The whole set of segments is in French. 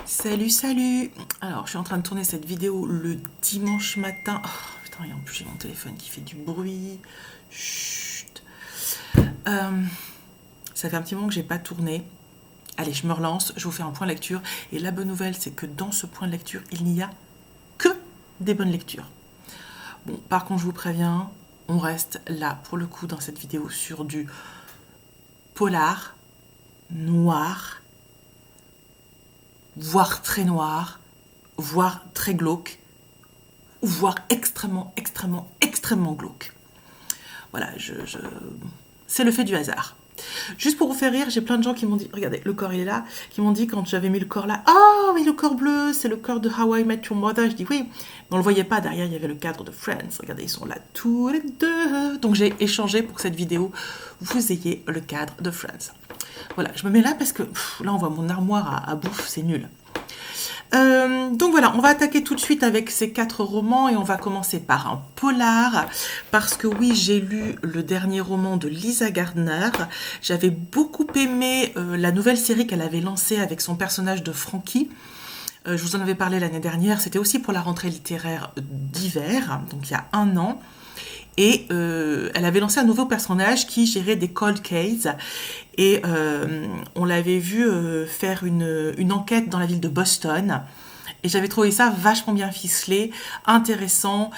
Salut, salut! Alors, je suis en train de tourner cette vidéo le dimanche matin. Oh, putain, et en plus, j'ai mon téléphone qui fait du bruit. Chut! Euh, Ça fait un petit moment que j'ai pas tourné. Allez, je me relance, je vous fais un point lecture. Et la bonne nouvelle, c'est que dans ce point de lecture, il n'y a que des bonnes lectures. Bon, par contre, je vous préviens, on reste là, pour le coup, dans cette vidéo, sur du polar, noir, voire très noir, voire très glauque, voire extrêmement glauque. Voilà, c'est le fait du hasard. Juste pour vous faire rire, j'ai plein de gens qui m'ont dit, regardez, le corps il est là, qui m'ont dit quand j'avais mis le corps là, oh mais le corps bleu, c'est le corps de How I Met Your Mother. Je dis oui, mais on le voyait pas, derrière il y avait le cadre de Friends. Regardez, ils sont là tous les deux. Donc j'ai échangé pour que cette vidéo, vous ayez le cadre de Friends. Voilà, je me mets là parce que là on voit mon armoire à bouffe, c'est nul. Donc voilà, on va attaquer tout de suite avec ces 4 romans et on va commencer par un polar parce que oui, j'ai lu le dernier roman de Lisa Gardner. J'avais beaucoup aimé la nouvelle série qu'elle avait lancée avec son personnage de Frankie. Je vous en avais parlé l'année dernière, c'était aussi pour la rentrée littéraire d'hiver, donc il y a un an. Et elle avait lancé un nouveau personnage qui gérait des cold cases. Et on l'avait vu faire une enquête dans la ville de Boston. Et j'avais trouvé ça vachement bien ficelé, intéressant.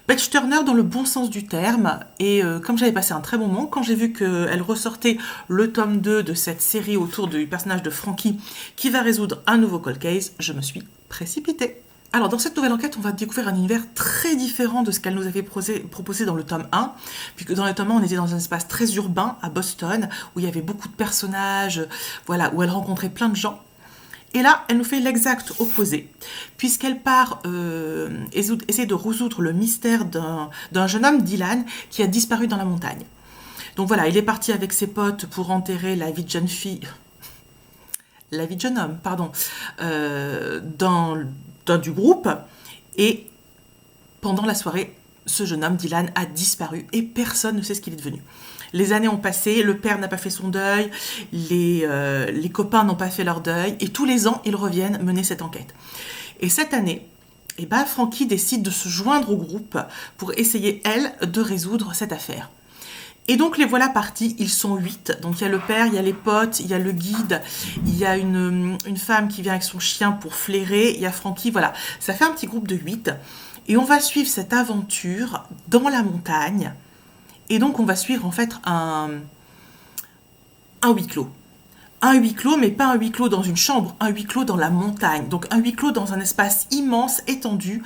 Page Turner dans le bon sens du terme. Et comme j'avais passé un très bon moment, quand j'ai vu qu'elle ressortait le tome 2 de cette série autour du personnage de Frankie qui va résoudre un nouveau cold case, je me suis précipitée. Alors, dans cette nouvelle enquête, on va découvrir un univers très différent de ce qu'elle nous avait proposé dans le tome 1, puisque dans le tome 1, on était dans un espace très urbain, à Boston, où il y avait beaucoup de personnages, voilà, où elle rencontrait plein de gens. Et là, elle nous fait l'exact opposé, puisqu'elle part essayer de résoudre le mystère d'un jeune homme, Dylan, qui a disparu dans la montagne. Donc voilà, il est parti avec ses potes pour enterrer la vie de jeune fille... La vie de jeune homme, pardon, dans du groupe. Et pendant la soirée, ce jeune homme, Dylan, a disparu et personne ne sait ce qu'il est devenu. Les années ont passé, le père n'a pas fait son deuil, les copains n'ont pas fait leur deuil, et tous les ans, ils reviennent mener cette enquête. Et cette année, eh ben, Frankie décide de se joindre au groupe pour essayer, elle, de résoudre cette affaire. Et donc les voilà partis, ils sont 8. Donc il y a le père, il y a les potes, il y a le guide, il y a une femme qui vient avec son chien pour flairer, il y a Frankie, voilà. Ça fait un petit groupe de 8. Et on va suivre cette aventure dans la montagne. Et donc on va suivre en fait un huis clos. Un huis clos, mais pas un huis clos dans une chambre, un huis clos dans la montagne. Donc un huis clos dans un espace immense, étendu,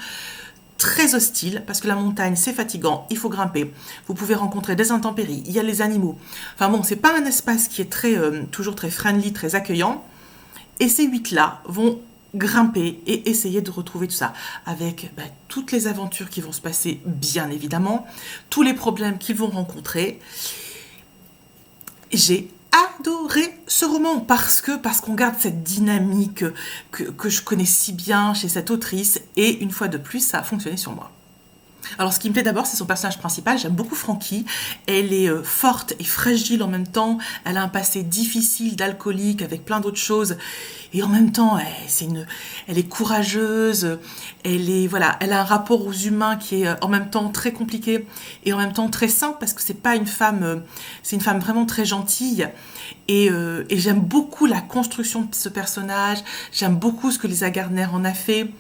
très hostile, parce que la montagne, c'est fatigant, il faut grimper. Vous pouvez rencontrer des intempéries, il y a les animaux. Enfin bon, c'est pas un espace qui est toujours très friendly, très accueillant. Et ces 8-là vont grimper et essayer de retrouver tout ça, avec toutes les aventures qui vont se passer, bien évidemment, tous les problèmes qu'ils vont rencontrer. J'ai adoré ce roman parce qu'on garde cette dynamique que je connais si bien chez cette autrice, et une fois de plus, ça a fonctionné sur moi. Alors ce qui me plaît d'abord, c'est son personnage principal. J'aime beaucoup Frankie. Elle est forte et fragile en même temps. Elle a un passé difficile d'alcoolique avec plein d'autres choses. Et en même temps, elle est courageuse. Elle a un rapport aux humains qui est en même temps très compliqué et en même temps très sain, parce que c'est pas une femme, c'est une femme vraiment très gentille. Et j'aime beaucoup la construction de ce personnage. J'aime beaucoup ce que Lisa Gardner en a fait.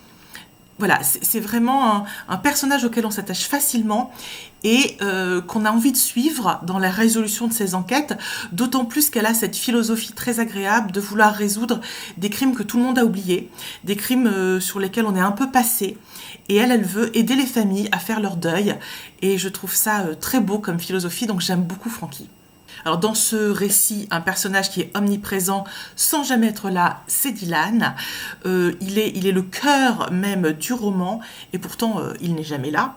Voilà, c'est vraiment un personnage auquel on s'attache facilement et qu'on a envie de suivre dans la résolution de ses enquêtes, d'autant plus qu'elle a cette philosophie très agréable de vouloir résoudre des crimes que tout le monde a oubliés, des crimes sur lesquels on est un peu passé, et elle veut aider les familles à faire leur deuil, et je trouve ça très beau comme philosophie, donc j'aime beaucoup Frankie. Alors dans ce récit, un personnage qui est omniprésent sans jamais être là, c'est Dylan. Il est le cœur même du roman, et pourtant il n'est jamais là.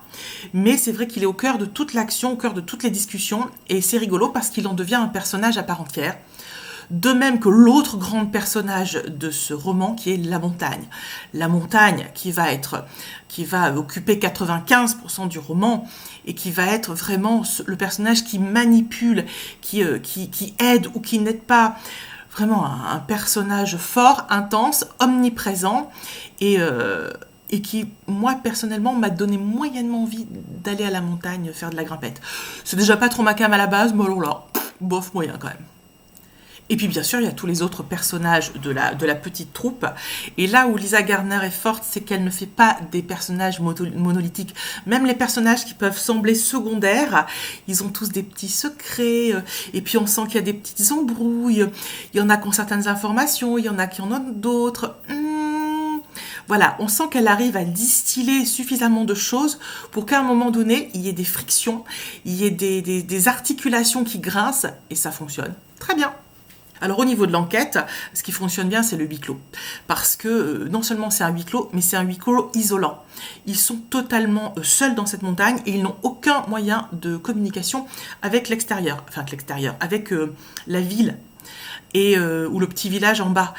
Mais c'est vrai qu'il est au cœur de toute l'action, au cœur de toutes les discussions, et c'est rigolo parce qu'il en devient un personnage à part entière. De même que l'autre grand personnage de ce roman qui est la montagne. La montagne qui va occuper 95% du roman et qui va être vraiment le personnage qui manipule, qui aide ou qui n'aide pas. vraiment un personnage fort, intense, omniprésent, et qui, moi, personnellement, m'a donné moyennement envie d'aller à la montagne faire de la grimpette. C'est déjà pas trop ma came à la base, mais alors là, bof, moyen quand même. Et puis bien sûr, il y a tous les autres personnages de la petite troupe. Et là où Lisa Gardner est forte, c'est qu'elle ne fait pas des personnages monolithiques. Même les personnages qui peuvent sembler secondaires, ils ont tous des petits secrets. Et puis on sent qu'il y a des petites embrouilles. Il y en a qui ont certaines informations, il y en a qui en ont d'autres. Voilà, on sent qu'elle arrive à distiller suffisamment de choses pour qu'à un moment donné, il y ait des frictions, il y ait des articulations qui grincent, et ça fonctionne très bien. Alors au niveau de l'enquête, ce qui fonctionne bien, c'est le huis clos. Parce que non seulement c'est un huis clos, mais c'est un huis clos isolant. Ils sont totalement seuls dans cette montagne et ils n'ont aucun moyen de communication avec l'extérieur. Enfin, avec l'extérieur, avec la ville ou le petit village en bas.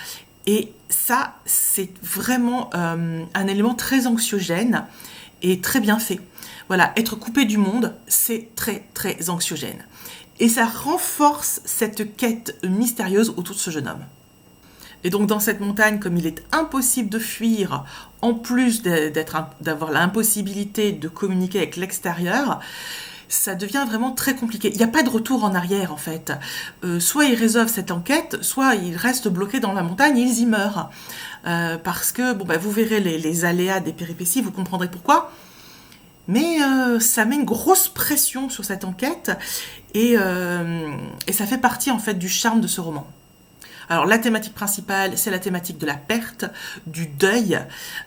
Et ça, c'est vraiment un élément très anxiogène et très bien fait. Voilà, être coupé du monde, c'est très, très anxiogène. Et ça renforce cette quête mystérieuse autour de ce jeune homme. Et donc dans cette montagne, comme il est impossible de fuir, en plus d'avoir l'impossibilité de communiquer avec l'extérieur, ça devient vraiment très compliqué. Il n'y a pas de retour en arrière en fait. Soit ils résolvent cette enquête, soit ils restent bloqués dans la montagne et ils y meurent. Parce que, vous verrez les aléas des péripéties, vous comprendrez pourquoi. Mais ça met une grosse pression sur cette enquête et ça fait partie en fait du charme de ce roman. Alors la thématique principale, c'est la thématique de la perte, du deuil,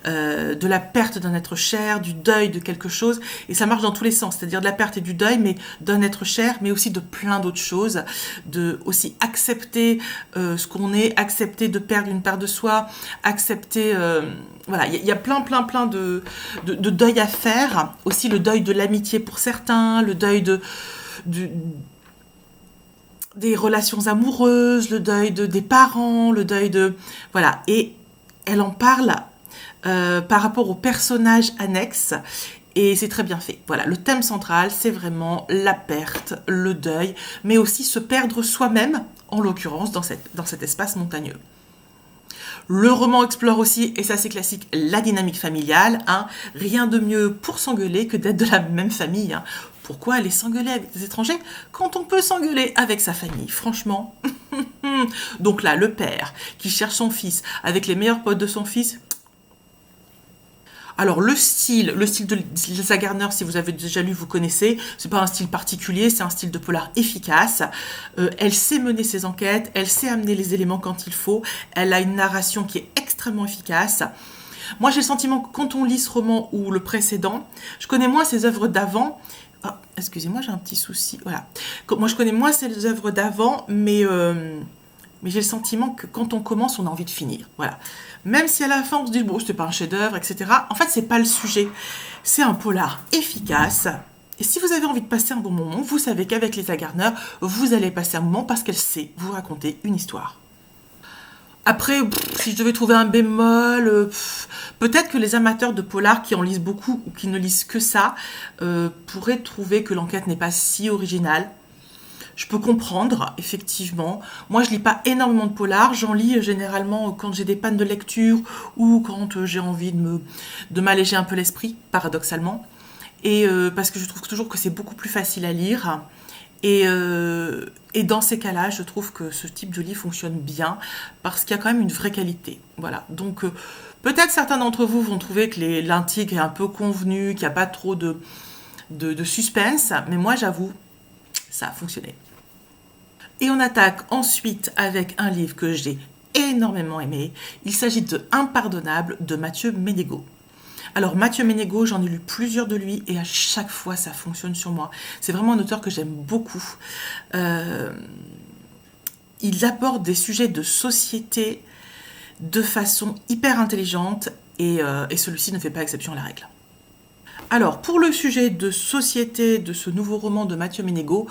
de la perte d'un être cher, du deuil de quelque chose, et ça marche dans tous les sens, c'est-à-dire de la perte et du deuil, mais d'un être cher, mais aussi de plein d'autres choses, de aussi accepter ce qu'on est, accepter de perdre une part de soi, accepter... voilà, il y a plein de deuil à faire, aussi le deuil de l'amitié pour certains, le deuil des relations amoureuses, le deuil des parents, le deuil de... Voilà, et elle en parle par rapport aux personnages annexes, et c'est très bien fait. Voilà, le thème central, c'est vraiment la perte, le deuil, mais aussi se perdre soi-même, en l'occurrence, dans cet espace montagneux. Le roman explore aussi, et ça c'est classique, la dynamique familiale. Hein. Rien de mieux pour s'engueuler que d'être de la même famille. Hein. Pourquoi aller s'engueuler avec des étrangers quand on peut s'engueuler avec sa famille, franchement. Donc là, le père qui cherche son fils avec les meilleurs potes de son fils. Alors le style de Lisa Gardner, si vous avez déjà lu, vous connaissez. C'est pas un style particulier, c'est un style de polar efficace. Elle sait mener ses enquêtes, elle sait amener les éléments quand il faut. Elle a une narration qui est extrêmement efficace. Moi, j'ai le sentiment que quand on lit ce roman ou le précédent, je connais moins ses œuvres d'avant. Ah, excusez-moi, j'ai un petit souci. Voilà. Moi, je connais moins ses œuvres d'avant, mais j'ai le sentiment que quand on commence, on a envie de finir. Voilà. Même si à la fin, on se dit, bon, c'était pas un chef-d'œuvre, etc. En fait, c'est pas le sujet. C'est un polar efficace. Et si vous avez envie de passer un bon moment, vous savez qu'avec Lisa Gardner, vous allez passer un moment parce qu'elle sait vous raconter une histoire. Après, si je devais trouver un bémol, peut-être que les amateurs de polar qui en lisent beaucoup ou qui ne lisent que ça pourraient trouver que l'enquête n'est pas si originale. Je peux comprendre, effectivement. Moi, je lis pas énormément de polars. J'en lis généralement quand j'ai des pannes de lecture ou quand j'ai envie de m'alléger un peu l'esprit, paradoxalement. Et parce que je trouve toujours que c'est beaucoup plus facile à lire. Et dans ces cas-là, je trouve que ce type de livre fonctionne bien parce qu'il y a quand même une vraie qualité. Voilà. Donc, peut-être certains d'entre vous vont trouver que l'intrigue est un peu convenue, qu'il n'y a pas trop de suspense. Mais moi, j'avoue, ça a fonctionné. Et on attaque ensuite avec un livre que j'ai énormément aimé. Il s'agit de Impardonnable de Mathieu Ménégo. Alors Mathieu Ménégo, j'en ai lu plusieurs de lui et à chaque fois ça fonctionne sur moi. C'est vraiment un auteur que j'aime beaucoup. Il aborde des sujets de société de façon hyper intelligente et celui-ci ne fait pas exception à la règle. Alors, pour le sujet de société de ce nouveau roman de Mathieu Ménégo,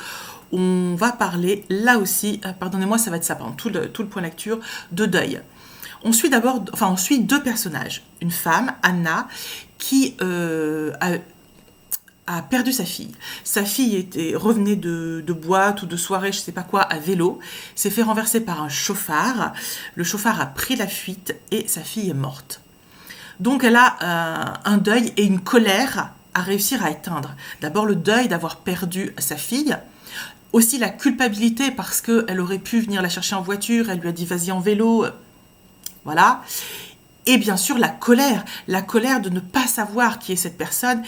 on va parler, là aussi, pardonnez-moi, ça va être ça pendant tout le point lecture, de deuil. On suit deux personnages. Une femme, Anna, qui a a perdu sa fille. Sa fille revenait de boîte ou de soirée, je sais pas quoi, à vélo, s'est fait renverser par un chauffard. Le chauffard a pris la fuite et sa fille est morte. Donc elle a un deuil et une colère à réussir à éteindre. D'abord le deuil d'avoir perdu sa fille, aussi la culpabilité parce qu'elle aurait pu venir la chercher en voiture, elle lui a dit vas-y en vélo, voilà. Et bien sûr la colère de ne pas savoir qui est cette personne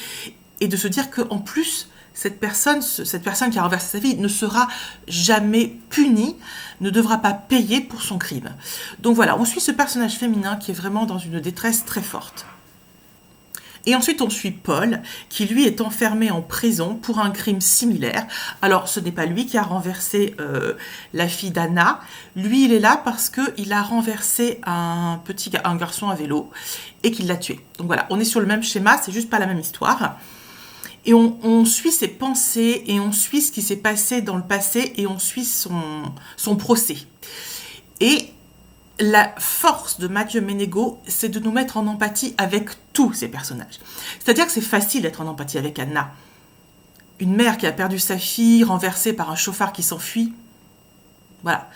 et de se dire qu'en plus cette personne qui a renversé sa vie ne sera jamais punie, ne devra pas payer pour son crime. Donc voilà, on suit ce personnage féminin qui est vraiment dans une détresse très forte. Et ensuite, on suit Paul, qui lui est enfermé en prison pour un crime similaire. Alors, ce n'est pas lui qui a renversé la fille d'Anna. Lui, il est là parce qu'il a renversé un garçon à vélo et qu'il l'a tué. Donc voilà, on est sur le même schéma, c'est juste pas la même histoire. Et on suit ses pensées et on suit ce qui s'est passé dans le passé et on suit son procès. Et la force de Mathieu Ménégo, c'est de nous mettre en empathie avec tous ces personnages. C'est-à-dire que c'est facile d'être en empathie avec Anna. Une mère qui a perdu sa fille, renversée par un chauffard qui s'enfuit. Voilà.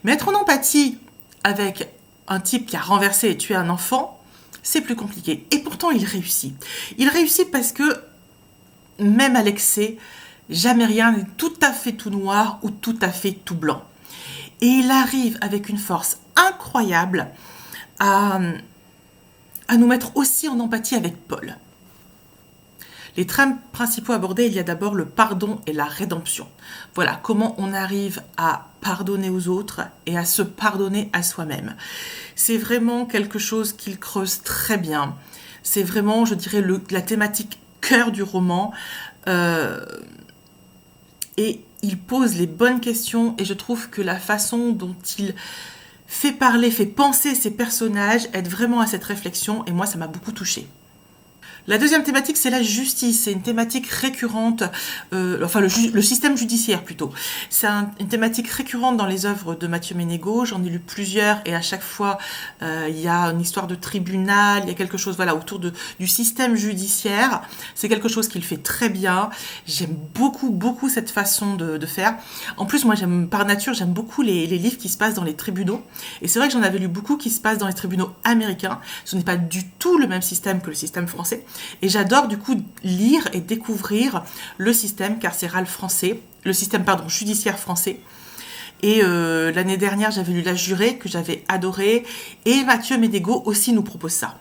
Mais être en empathie avec un type qui a renversé et tué un enfant, c'est plus compliqué. Et pourtant, il réussit. Il réussit parce que, même à l'excès, jamais rien n'est tout à fait tout noir ou tout à fait tout blanc. Et il arrive avec une force incroyable à nous mettre aussi en empathie avec Paul. Les thèmes principaux abordés, il y a d'abord le pardon et la rédemption. Voilà, comment on arrive à pardonner aux autres et à se pardonner à soi-même. C'est vraiment quelque chose qu'il creuse très bien. C'est vraiment, je dirais, la thématique cœur du roman. Et il pose les bonnes questions et je trouve que la façon dont il fait parler, fait penser ses personnages aide vraiment à cette réflexion et moi ça m'a beaucoup touchée. La deuxième thématique, c'est la justice. C'est une thématique récurrente, le système judiciaire plutôt. C'est une thématique récurrente dans les œuvres de Mathieu Ménégo. J'en ai lu plusieurs et à chaque fois, il y a une histoire de tribunal, il y a quelque chose autour du système judiciaire. C'est quelque chose qu'il fait très bien. J'aime beaucoup cette façon de faire. En plus, moi, par nature, j'aime beaucoup les livres qui se passent dans les tribunaux. Et c'est vrai que j'en avais lu beaucoup qui se passent dans les tribunaux américains. Ce n'est pas du tout le même système que le système français. Et j'adore du coup lire et découvrir le système carcéral français, le système judiciaire français. Et l'année dernière, j'avais lu La Jurée, que j'avais adoré, et Mathieu Ménégo aussi nous propose ça.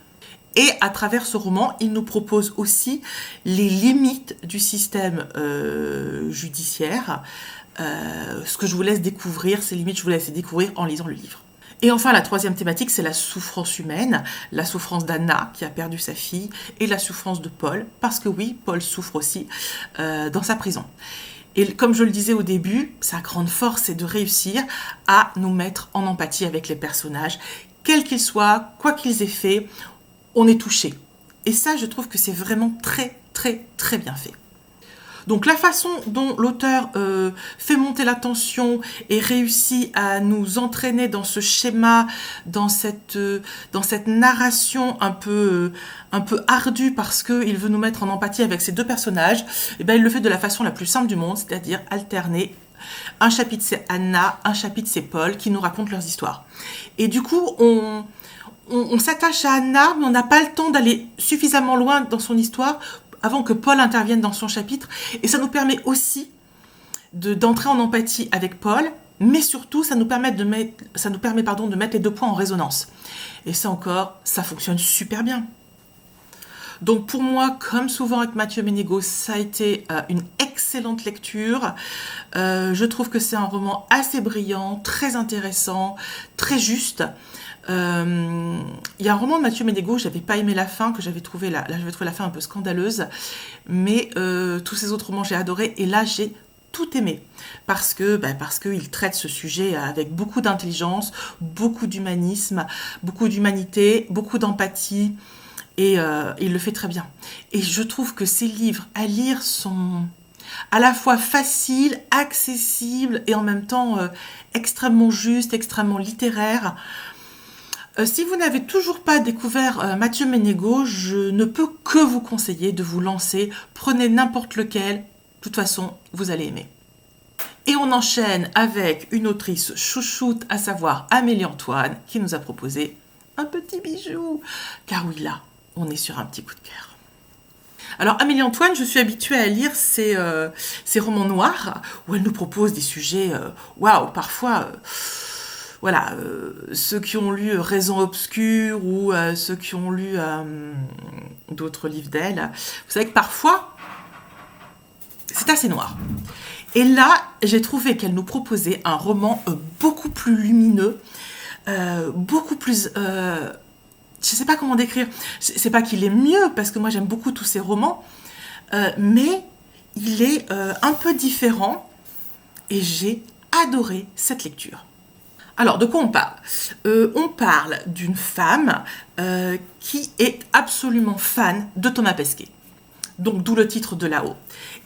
Et à travers ce roman, il nous propose aussi les limites du système judiciaire. Ce que je vous laisse découvrir, ces limites, je vous laisse découvrir en lisant le livre. Et enfin, la troisième thématique, c'est la souffrance humaine, la souffrance d'Anna, qui a perdu sa fille, et la souffrance de Paul, parce que oui, Paul souffre aussi dans sa prison. Et comme je le disais au début, sa grande force, c'est de réussir à nous mettre en empathie avec les personnages, quels qu'ils soient, quoi qu'ils aient fait, on est touché. Et ça, je trouve que c'est vraiment très bien fait. Donc la façon dont l'auteur fait monter la tension et réussit à nous entraîner dans ce schéma, dans cette narration un peu ardue parce qu'il veut nous mettre en empathie avec ces deux personnages, et il le fait de la façon la plus simple du monde, c'est-à-dire alterner. Un chapitre c'est Anna, un chapitre c'est Paul qui nous racontent leurs histoires. Et du coup, on s'attache à Anna, mais on n'a pas le temps d'aller suffisamment loin dans son histoire avant que Paul intervienne dans son chapitre. Et ça nous permet aussi d'entrer en empathie avec Paul, mais surtout, ça nous permet de mettre les deux points en résonance. Et ça encore, ça fonctionne super bien. Donc pour moi, comme souvent avec Mathieu Ménégo, ça a été une excellente lecture. Je trouve que c'est un roman assez brillant, très intéressant, très juste. Il y a un roman de Mathieu Ménégo, j'avais pas aimé la fin, que j'avais trouvé la fin un peu scandaleuse, mais tous ces autres romans j'ai adoré, et là j'ai tout aimé, parce qu'il traite ce sujet avec beaucoup d'intelligence, beaucoup d'humanisme, beaucoup d'humanité, beaucoup d'empathie, et il le fait très bien. Et je trouve que ces livres à lire sont à la fois faciles, accessibles, et en même temps extrêmement justes, extrêmement littéraires. Si vous n'avez toujours pas découvert Mathieu Ménégo, je ne peux que vous conseiller de vous lancer. Prenez n'importe lequel, de toute façon, vous allez aimer. Et on enchaîne avec une autrice chouchoute, à savoir Amélie Antoine, qui nous a proposé un petit bijou. Car oui, là, on est sur un petit coup de cœur. Alors Amélie Antoine, je suis habituée à lire ses romans noirs, où elle nous propose des sujets, waouh, parfois... Voilà, ceux qui ont lu Raison obscure ou ceux qui ont lu d'autres livres d'elle, vous savez que parfois, c'est assez noir. Et là, j'ai trouvé qu'elle nous proposait un roman beaucoup plus lumineux, beaucoup plus... je ne sais pas comment décrire. C'est pas qu'il est mieux, parce que moi j'aime beaucoup tous ces romans, mais il est un peu différent et j'ai adoré cette lecture. Alors, de quoi on parle? On parle d'une femme qui est absolument fan de Thomas Pesquet. Donc, d'où le titre de là-haut.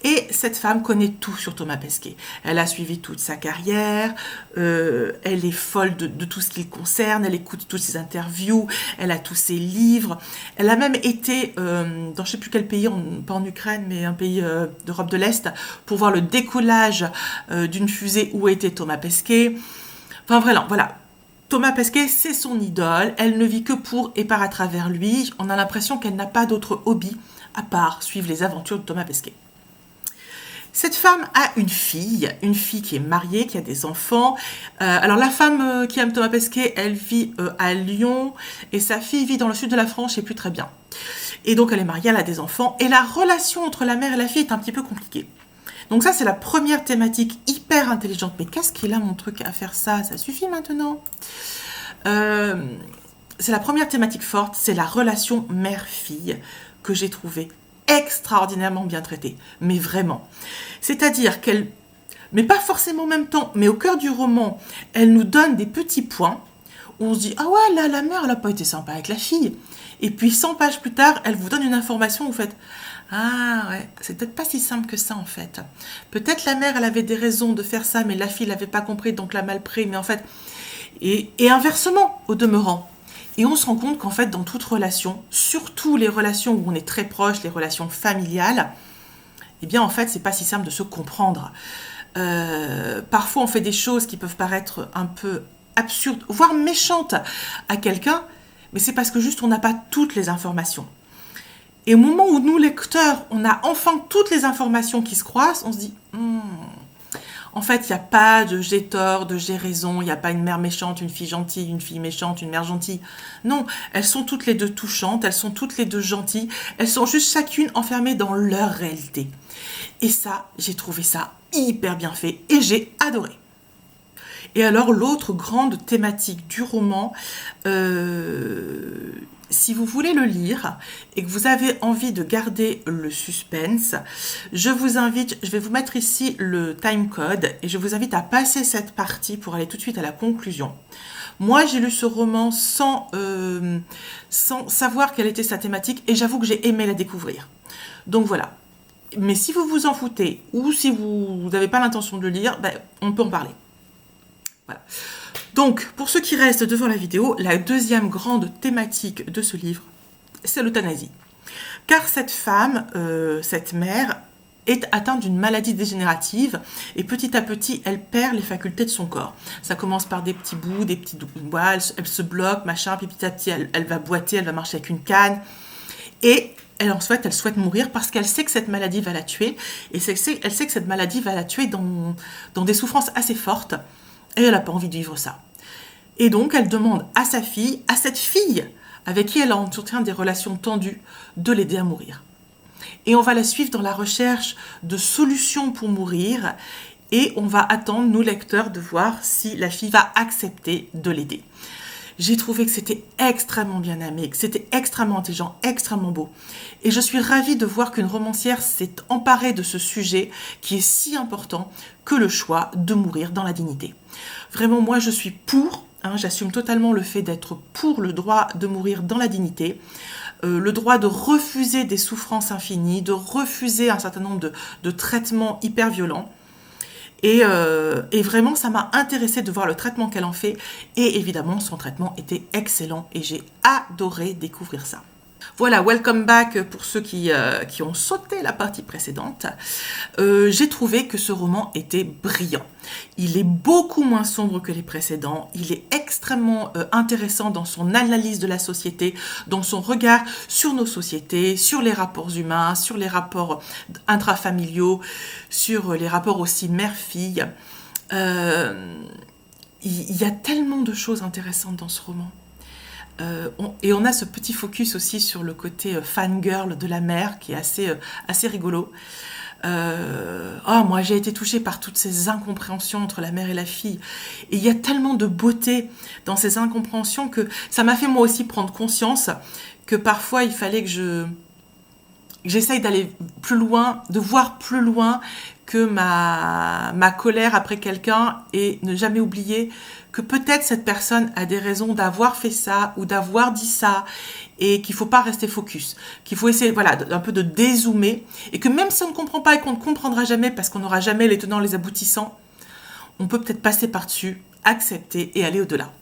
Et cette femme connaît tout sur Thomas Pesquet. Elle a suivi toute sa carrière, elle est folle de tout ce qui le concerne, elle écoute toutes ses interviews, elle a tous ses livres. Elle a même été dans je ne sais plus quel pays, pas en Ukraine, mais un pays d'Europe de l'Est, pour voir le décollage d'une fusée où était Thomas Pesquet. Enfin voilà, Thomas Pesquet, c'est son idole, elle ne vit que pour et par à travers lui. On a l'impression qu'elle n'a pas d'autre hobby à part suivre les aventures de Thomas Pesquet. Cette femme a une fille qui est mariée, qui a des enfants. Alors la femme qui aime Thomas Pesquet, elle vit à Lyon et sa fille vit dans le sud de la France, je ne sais plus très bien. Et donc elle est mariée, elle a des enfants et la relation entre la mère et la fille est un petit peu compliquée. Donc ça, c'est la première thématique hyper intelligente. Mais qu'est-ce qu'il a mon truc à faire ça? Ça suffit maintenant. C'est la première thématique forte, c'est la relation mère-fille que j'ai trouvée extraordinairement bien traitée. Mais vraiment. C'est-à-dire qu'elle, mais pas forcément en même temps, mais au cœur du roman, elle nous donne des petits points où on se dit « Ah ouais, là, la mère, elle n'a pas été sympa avec la fille. » Et puis 100 pages plus tard, elle vous donne une information où vous faites « Ah ouais, c'est peut-être pas si simple que ça en fait. Peut-être la mère, elle avait des raisons de faire ça, mais la fille l'avait pas compris, donc l'a mal pris. Mais en fait... » Et inversement, au demeurant. Et on se rend compte qu'en fait, dans toute relation, surtout les relations où on est très proche, les relations familiales, eh bien en fait, c'est pas si simple de se comprendre. Parfois, on fait des choses qui peuvent paraître un peu absurdes, voire méchantes à quelqu'un, mais c'est parce que juste on n'a pas toutes les informations. Et au moment où nous, lecteurs, on a enfin toutes les informations qui se croisent, on se dit en fait, il n'y a pas de j'ai tort, de j'ai raison, il n'y a pas une mère méchante, une fille gentille, une fille méchante, une mère gentille. Non, elles sont toutes les deux touchantes, elles sont toutes les deux gentilles, elles sont juste chacune enfermées dans leur réalité. Et ça, j'ai trouvé ça hyper bien fait et j'ai adoré. Et alors, l'autre grande thématique du roman, si vous voulez le lire et que vous avez envie de garder le suspense, je vous invite, je vais vous mettre ici le timecode et je vous invite à passer cette partie pour aller tout de suite à la conclusion. Moi, j'ai lu ce roman sans savoir quelle était sa thématique et j'avoue que j'ai aimé la découvrir. Donc voilà. Mais si vous vous en foutez ou si vous n'avez pas l'intention de le lire, ben, on peut en parler. Voilà. Donc, pour ceux qui restent devant la vidéo, la deuxième grande thématique de ce livre, c'est l'euthanasie. Car cette femme, cette mère, est atteinte d'une maladie dégénérative et petit à petit, elle perd les facultés de son corps. Ça commence par des petits bouts, des petits doigts, elle se bloque, machin, puis petit à petit, elle va boiter, elle va marcher avec une canne. Et elle souhaite mourir parce qu'elle sait que cette maladie va la tuer. Et elle sait que cette maladie va la tuer dans des souffrances assez fortes. Et elle n'a pas envie de vivre ça. Et donc, elle demande à sa fille, à cette fille avec qui elle entretient des relations tendues, de l'aider à mourir. Et on va la suivre dans la recherche de solutions pour mourir. Et on va attendre, nous lecteurs, de voir si la fille va accepter de l'aider. J'ai trouvé que c'était extrêmement bien amené, que c'était extrêmement intelligent, extrêmement beau. Et je suis ravie de voir qu'une romancière s'est emparée de ce sujet qui est si important que le choix de mourir dans la dignité. Vraiment, moi, je suis pour, j'assume totalement le fait d'être pour le droit de mourir dans la dignité, le droit de refuser des souffrances infinies, de refuser un certain nombre de traitements hyper violents. Et vraiment, ça m'a intéressée de voir le traitement qu'elle en fait. Et évidemment, son traitement était excellent et j'ai adoré découvrir ça. Voilà, welcome back pour ceux qui ont sauté la partie précédente. J'ai trouvé que ce roman était brillant. Il est beaucoup moins sombre que les précédents. Il est extrêmement intéressant dans son analyse de la société, dans son regard sur nos sociétés, sur les rapports humains, sur les rapports intrafamiliaux, sur les rapports aussi mère-fille. Il y a tellement de choses intéressantes dans ce roman. Et on a ce petit focus aussi sur le côté fangirl de la mère qui est assez rigolo. Moi j'ai été touchée par toutes ces incompréhensions entre la mère et la fille. Et il y a tellement de beauté dans ces incompréhensions que ça m'a fait moi aussi prendre conscience que parfois il fallait que j'essaye d'aller plus loin, de voir plus loin que ma colère après quelqu'un et ne jamais oublier que peut-être cette personne a des raisons d'avoir fait ça ou d'avoir dit ça et qu'il ne faut pas rester focus, qu'il faut essayer un peu de dézoomer et que même si on ne comprend pas et qu'on ne comprendra jamais parce qu'on n'aura jamais les tenants, les aboutissants, on peut peut-être passer par-dessus, accepter et aller au-delà.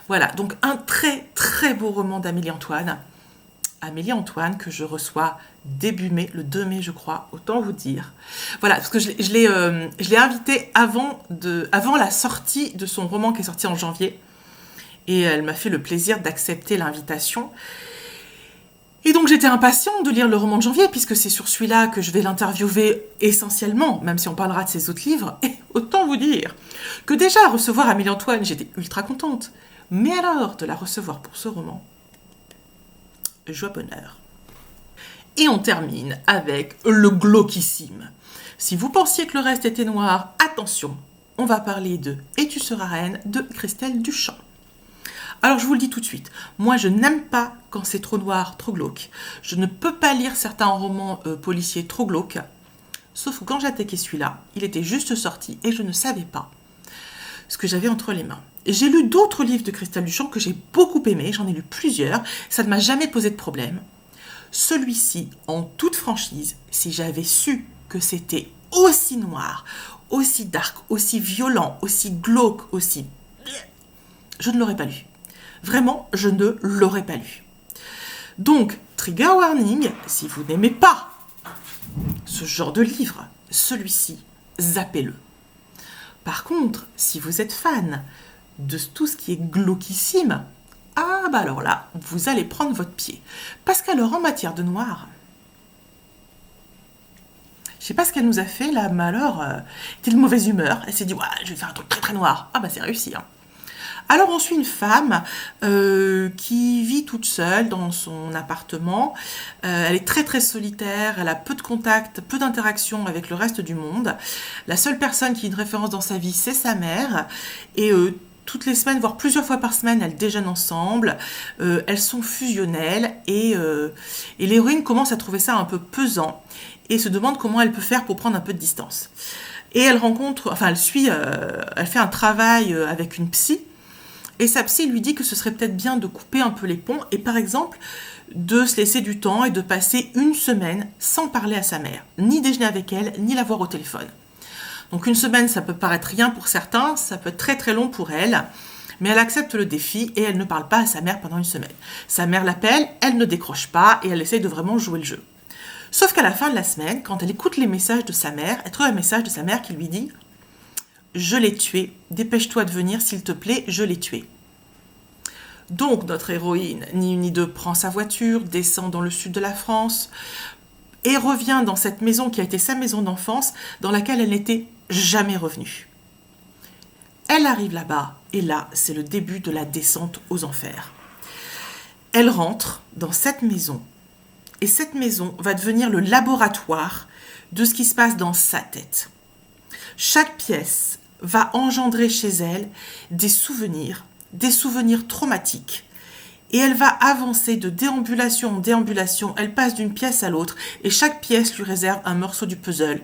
Voilà, donc un très très beau roman d'Amélie Antoine. Amélie Antoine que je reçois début mai, le 2 mai je crois, autant vous dire. Voilà, parce que je l'ai invitée avant la sortie de son roman qui est sorti en janvier. Et elle m'a fait le plaisir d'accepter l'invitation. Et donc j'étais impatiente de lire le roman de janvier, puisque c'est sur celui-là que je vais l'interviewer essentiellement, même si on parlera de ses autres livres. Et autant vous dire que déjà recevoir Amélie Antoine, j'étais ultra contente. Mais alors de la recevoir pour ce roman, joie bonheur. Et on termine avec le glauquissime. Si vous pensiez que le reste était noir, attention, on va parler de Et tu seras reine de Christelle Duchamp. Alors je vous le dis tout de suite, moi je n'aime pas quand c'est trop noir, trop glauque. Je ne peux pas lire certains romans policiers trop glauques, sauf que quand j'ai attaqué celui-là, il était juste sorti et je ne savais pas ce que j'avais entre les mains. Et j'ai lu d'autres livres de Christelle Duchamp que j'ai beaucoup aimés, j'en ai lu plusieurs, ça ne m'a jamais posé de problème. Celui-ci, en toute franchise, si j'avais su que c'était aussi noir, aussi dark, aussi violent, aussi glauque, aussi... je ne l'aurais pas lu. Vraiment, je ne l'aurais pas lu. Donc, trigger warning, si vous n'aimez pas ce genre de livre, celui-ci, zappez-le. Par contre, si vous êtes fan de tout ce qui est glauquissime, alors là, vous allez prendre votre pied. Parce qu'alors, en matière de noir, je sais pas ce qu'elle nous a fait là, mais alors, elle était de mauvaise humeur. Elle s'est dit, ouais, je vais faire un truc très très noir. C'est réussi, hein. Alors on suit une femme qui vit toute seule dans son appartement. Elle est très très solitaire, elle a peu de contacts, peu d'interactions avec le reste du monde. La seule personne qui a une référence dans sa vie, c'est sa mère. Et toutes les semaines, voire plusieurs fois par semaine, elles déjeunent ensemble. Elles sont fusionnelles et l'héroïne commence à trouver ça un peu pesant et se demande comment elle peut faire pour prendre un peu de distance. Et elle fait un travail avec une psy. Et sa psy lui dit que ce serait peut-être bien de couper un peu les ponts et par exemple de se laisser du temps et de passer une semaine sans parler à sa mère, ni déjeuner avec elle, ni la voir au téléphone. Donc une semaine, ça peut paraître rien pour certains, ça peut être très très long pour elle, mais elle accepte le défi et elle ne parle pas à sa mère pendant une semaine. Sa mère l'appelle, elle ne décroche pas et elle essaye de vraiment jouer le jeu. Sauf qu'à la fin de la semaine, quand elle écoute les messages de sa mère, elle trouve un message de sa mère qui lui dit « Je l'ai tué, dépêche-toi de venir s'il te plaît, je l'ai tué. » Donc notre héroïne, ni une ni deux, prend sa voiture, descend dans le sud de la France et revient dans cette maison qui a été sa maison d'enfance, dans laquelle elle n'était jamais revenue. Elle arrive là-bas et là, c'est le début de la descente aux enfers. Elle rentre dans cette maison et cette maison va devenir le laboratoire de ce qui se passe dans sa tête. Chaque pièce va engendrer chez elle des souvenirs traumatiques. Et elle va avancer de déambulation en déambulation, elle passe d'une pièce à l'autre, et chaque pièce lui réserve un morceau du puzzle.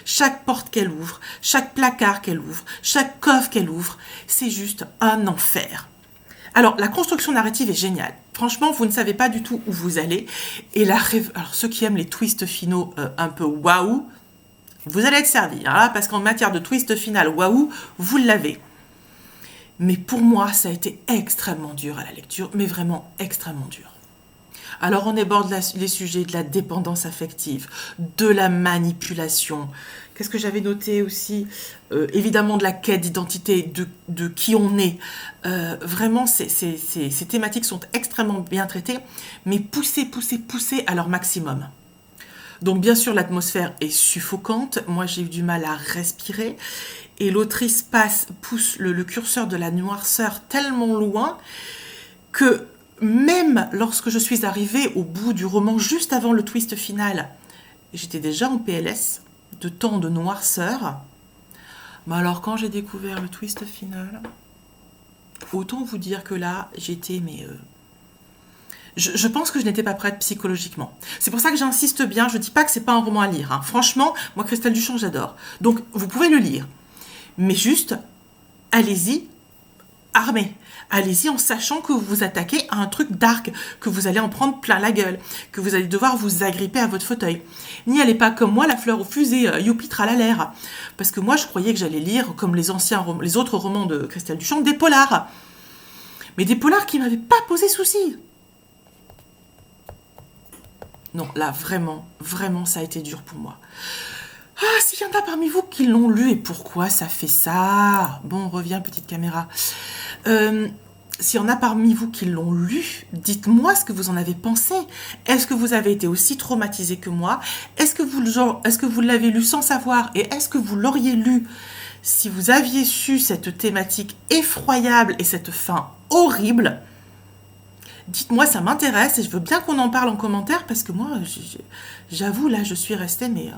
Chaque porte qu'elle ouvre, chaque placard qu'elle ouvre, chaque coffre qu'elle ouvre, c'est juste un enfer. Alors, la construction narrative est géniale. Franchement, vous ne savez pas du tout où vous allez. Et alors, ceux qui aiment les twists finaux un peu waouh, Vous allez être servi, hein, parce qu'en matière de twist final, waouh, vous l'avez. Mais pour moi, ça a été extrêmement dur à la lecture, mais vraiment extrêmement dur. Alors on aborde les sujets de la dépendance affective, de la manipulation. Qu'est-ce que j'avais noté aussi? Évidemment de la quête d'identité, de qui on est. Vraiment, ces thématiques sont extrêmement bien traitées, mais poussées à leur maximum. Donc bien sûr, l'atmosphère est suffocante. Moi, j'ai eu du mal à respirer. Et l'autrice pousse le curseur de la noirceur tellement loin que même lorsque je suis arrivée au bout du roman, juste avant le twist final, j'étais déjà en PLS, de temps de noirceur. Mais alors quand j'ai découvert le twist final, autant vous dire que là, j'étais... Je pense que je n'étais pas prête psychologiquement. C'est pour ça que j'insiste bien, je ne dis pas que c'est pas un roman à lire. Hein. Franchement, moi, Christelle Duchamp, j'adore. Donc, vous pouvez le lire. Mais juste, allez-y, armé. Allez-y en sachant que vous vous attaquez à un truc dark, que vous allez en prendre plein la gueule, que vous allez devoir vous agripper à votre fauteuil. N'y allez pas comme moi, la fleur aux fusées, youpi tralalaire. Parce que moi, je croyais que j'allais lire, comme les autres romans de Christelle Duchamp, des polars. Mais des polars qui ne m'avaient pas posé souci. Non, là, vraiment, ça a été dur pour moi. Ah, s'il y en a parmi vous qui l'ont lu et pourquoi ça fait ça? Bon, reviens, petite caméra. S'il y en a parmi vous qui l'ont lu, dites-moi ce que vous en avez pensé. Est-ce que vous avez été aussi traumatisé que moi? Est-ce que vous l'avez lu sans savoir? Et est-ce que vous l'auriez lu si vous aviez su cette thématique effroyable et cette fin horrible? Dites-moi, ça m'intéresse et je veux bien qu'on en parle en commentaire parce que moi, j'avoue, là, je suis restée, mais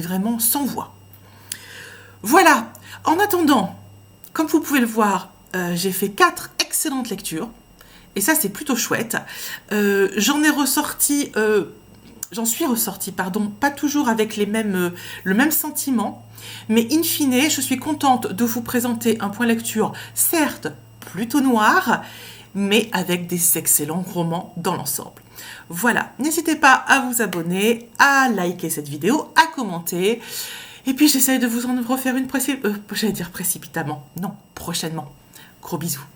vraiment sans voix. Voilà. En attendant, comme vous pouvez le voir, j'ai fait 4 excellentes lectures. Et ça, c'est plutôt chouette. J'en suis ressortie, pas toujours avec le même sentiment. Mais in fine, je suis contente de vous présenter un point lecture, certes, plutôt noir, mais avec des excellents romans dans l'ensemble. Voilà, n'hésitez pas à vous abonner, à liker cette vidéo, à commenter. Et puis j'essaie de vous en refaire une précipitamment. Non, prochainement. Gros bisous.